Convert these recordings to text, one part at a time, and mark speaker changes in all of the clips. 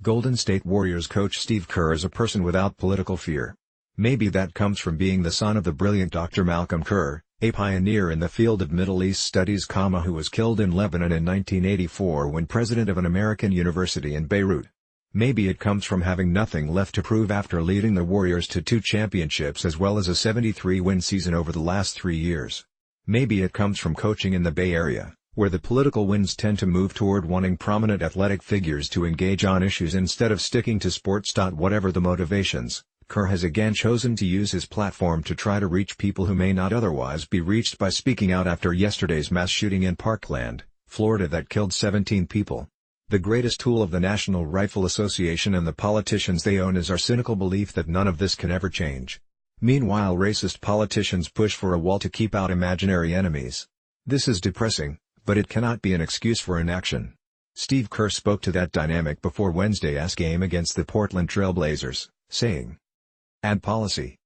Speaker 1: Golden State Warriors coach Steve Kerr is a person without political fear. Maybe that comes from being the son of the brilliant Dr. Malcolm Kerr, a pioneer in the field of Middle East studies, who was killed in Lebanon in 1984 when president of an American university in Beirut. Maybe it comes from having nothing left to prove after leading the Warriors to 2 championships as well as a 73-win season over the last 3 years. Maybe it comes from coaching in the Bay Area, where the political winds tend to move toward wanting prominent athletic figures to engage on issues instead of sticking to sports. Whatever the motivations, Kerr has again chosen to use his platform to try to reach people who may not otherwise be reached by speaking out after yesterday's mass shooting in Parkland, Florida that killed 17 people. The greatest tool of the National Rifle Association and the politicians they own is our cynical belief that none of this can ever change. Meanwhile, racist politicians push for a wall to keep out imaginary enemies. This is depressing, but it cannot be an excuse for inaction. Steve Kerr spoke to that dynamic before Wednesday's game against the Portland Trail Blazers, saying, "And policy.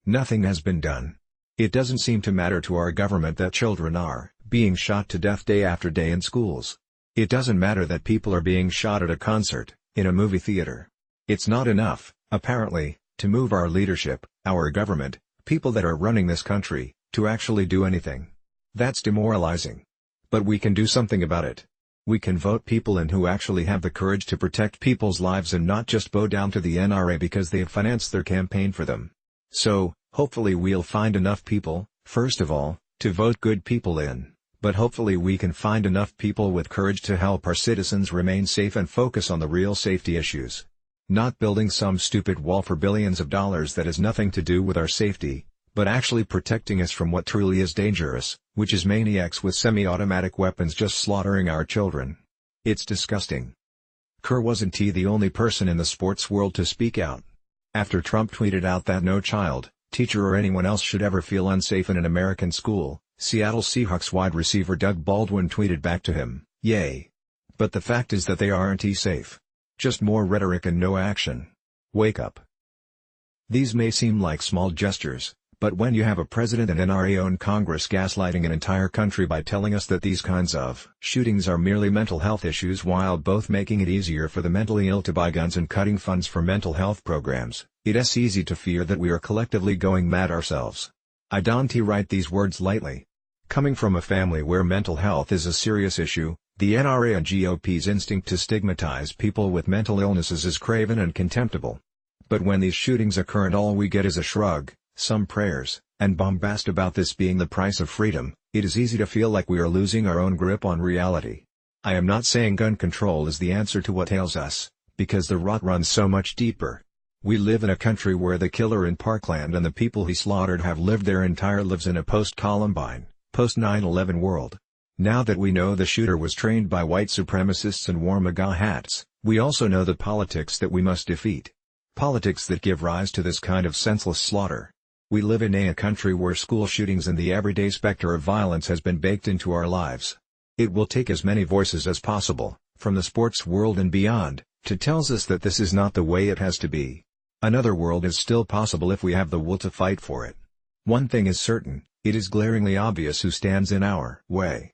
Speaker 1: Nothing has been done. It doesn't seem to matter to our government that children are being shot to death day after day in schools. It doesn't matter that people are being shot at a concert, in a movie theater. It's not enough, apparently, to move our leadership, our government, people that are running this country, to actually do anything. That's demoralizing. But we can do something about it. We can vote people in who actually have the courage to protect people's lives and not just bow down to the NRA because they have financed their campaign for them. So, hopefully we'll find enough people, first of all, to vote good people in, but hopefully we can find enough people with courage to help our citizens remain safe and focus on the real safety issues. Not building some stupid wall for billions of dollars that has nothing to do with our safety, but actually protecting us from what truly is dangerous, which is maniacs with semi-automatic weapons just slaughtering our children. It's disgusting." Kerr wasn't the only person in the sports world to speak out. After Trump tweeted out that no child, teacher or anyone else should ever feel unsafe in an American school, Seattle Seahawks wide receiver Doug Baldwin tweeted back to him, "Yay. But the fact is that they aren't safe. Just more rhetoric and no action. Wake up." These may seem like small gestures, but when you have a president and NRA-owned Congress gaslighting an entire country by telling us that these kinds of shootings are merely mental health issues while both making it easier for the mentally ill to buy guns and cutting funds for mental health programs, it's easy to fear that we are collectively going mad ourselves. I don't write these words lightly. Coming from a family where mental health is a serious issue, the NRA and GOP's instinct to stigmatize people with mental illnesses is craven and contemptible. But when these shootings occur and all we get is a shrug, some prayers, and bombast about this being the price of freedom, it is easy to feel like we are losing our own grip on reality. I am not saying gun control is the answer to what ails us, because the rot runs so much deeper. We live in a country where the killer in Parkland and the people he slaughtered have lived their entire lives in a post-Columbine, post-9/11 world. Now that we know the shooter was trained by white supremacists and wore MAGA hats, we also know the politics that we must defeat. Politics that give rise to this kind of senseless slaughter. We live in a country where school shootings and the everyday specter of violence has been baked into our lives. It will take as many voices as possible, from the sports world and beyond, to tell us that this is not the way it has to be. Another world is still possible if we have the will to fight for it. One thing is certain, it is glaringly obvious who stands in our way.